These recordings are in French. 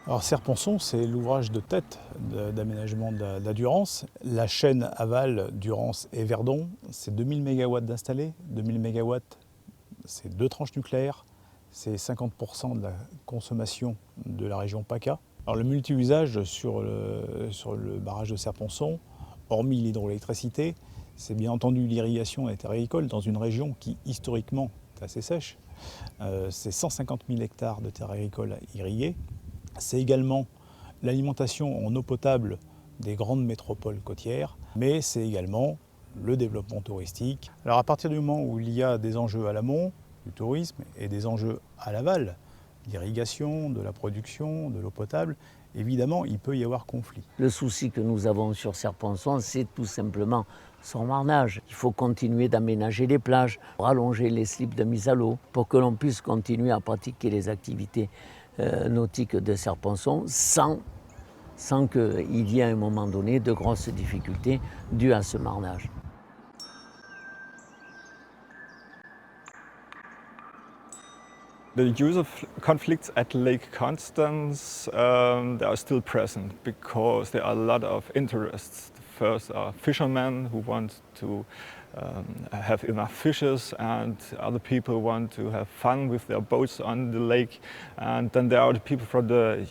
Alors Serre-Ponçon, c'est l'ouvrage de tête d'aménagement de la Durance. La chaîne aval Durance et Verdon, c'est 2000 MW d'installés. 2000 MW, c'est 2 tranches nucléaires. C'est 50% de la consommation de la région PACA. Alors le multi-usage sur le barrage de Serre-Ponçon, hormis l'hydroélectricité, c'est bien entendu l'irrigation et terres agricoles dans une région qui historiquement est assez sèche. C'est 150 000 hectares de terres agricoles irriguées. C'est également l'alimentation en eau potable des grandes métropoles côtières, mais c'est également le développement touristique. Alors à partir du moment où il y a des enjeux à l'amont du tourisme et des enjeux à l'aval, l'irrigation, de la production, de l'eau potable, évidemment il peut y avoir conflit. Le souci que nous avons sur Serre-Ponçon, c'est tout simplement son marnage. Il faut continuer d'aménager les plages, rallonger les slips de mise à l'eau pour que l'on puisse continuer à pratiquer les activités nautiques de Serre-Ponçon sans qu'il y ait à un moment donné de grosses difficultés dues à ce marnage. The user conflicts at Lake Constance they are still present because there are a lot of interests. First are fishermen who want to have enough fishes, and other people want to have fun with their boats on the lake. And then there are the people from the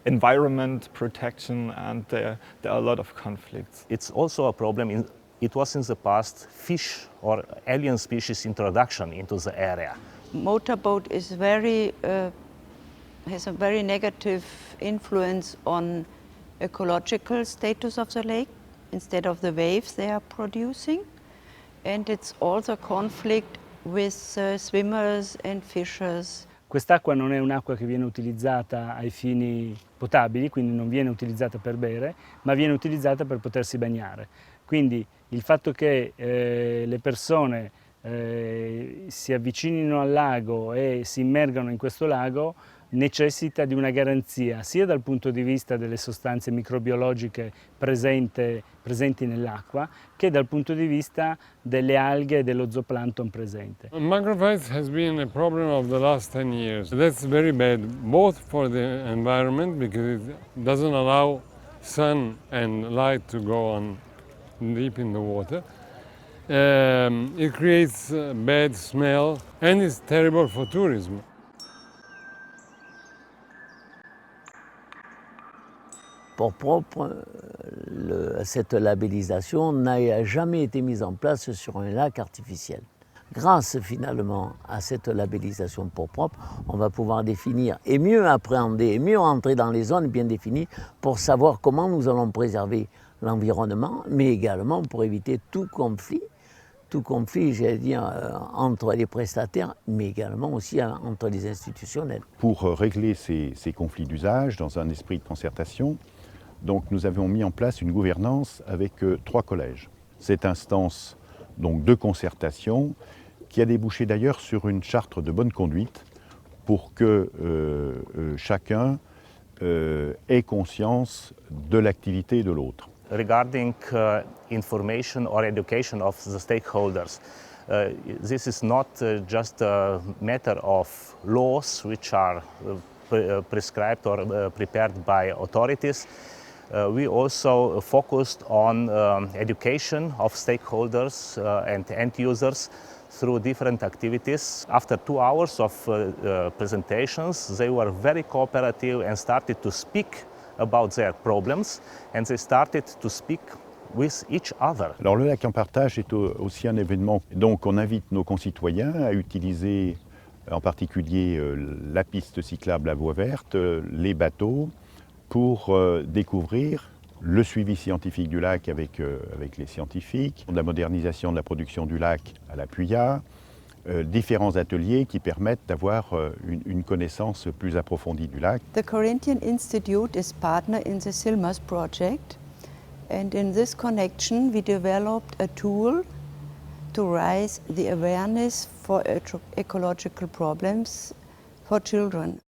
environment protection, and there are a lot of conflicts. It's also a problem. It was in the past fish or alien species introduction into the area. Motorboat is has a very negative influence on ecological status of the lake instead of the waves they are producing, and it's also a conflict with swimmers and fishers. Quest'acqua non è un'acqua che viene utilizzata ai fini potabili, quindi non viene utilizzata per bere, ma viene utilizzata per potersi bagnare. Quindi il fatto che le persone si avvicinino al lago e si immergano in questo lago necessita di una garanzia sia dal punto di vista delle sostanze microbiologiche presenti nell'acqua che dal punto di vista delle alghe e dello zooplancton presente. Macrophytes has been a problem of the last 10 years. That's very bad, both for the environment because it doesn't allow sun and light to go on deep in the water. It creates bad smell and it's terrible for tourism. Pour propre, cette labellisation n'a jamais été mise en place sur un lac artificiel. Grâce finalement à cette labellisation pour propre, on va pouvoir définir et mieux appréhender et mieux entrer dans les zones bien définies pour savoir comment nous allons préserver l'environnement, mais également pour éviter tout conflit, j'allais dire, entre les prestataires, mais également aussi entre les institutionnels. Pour régler ces conflits d'usage dans un esprit de concertation, donc nous avons mis en place une gouvernance avec 3 collèges. Cette instance donc, de concertation qui a débouché d'ailleurs sur une charte de bonne conduite pour que chacun ait conscience de l'activité de l'autre. Regarding information or education of the stakeholders, this is not just a matter of laws which are prescribed or prepared by authorities. We also focused on education of stakeholders and end users through different activities. After 2 hours of presentations, they were very cooperative and started to speak about their problems, and they started to speak with each other. Alors le lac en partage est aussi un événement. Donc on invite nos concitoyens à utiliser en particulier la piste cyclable à voie verte, les bateaux, pour découvrir le suivi scientifique du lac avec les scientifiques, la modernisation de la production du lac à la Puya, différents ateliers qui permettent d'avoir une connaissance plus approfondie du lac. The Corinthian Institute is partner in the SILMAS project, and in this connection we developed a tool to raise the awareness for ecological problems for children.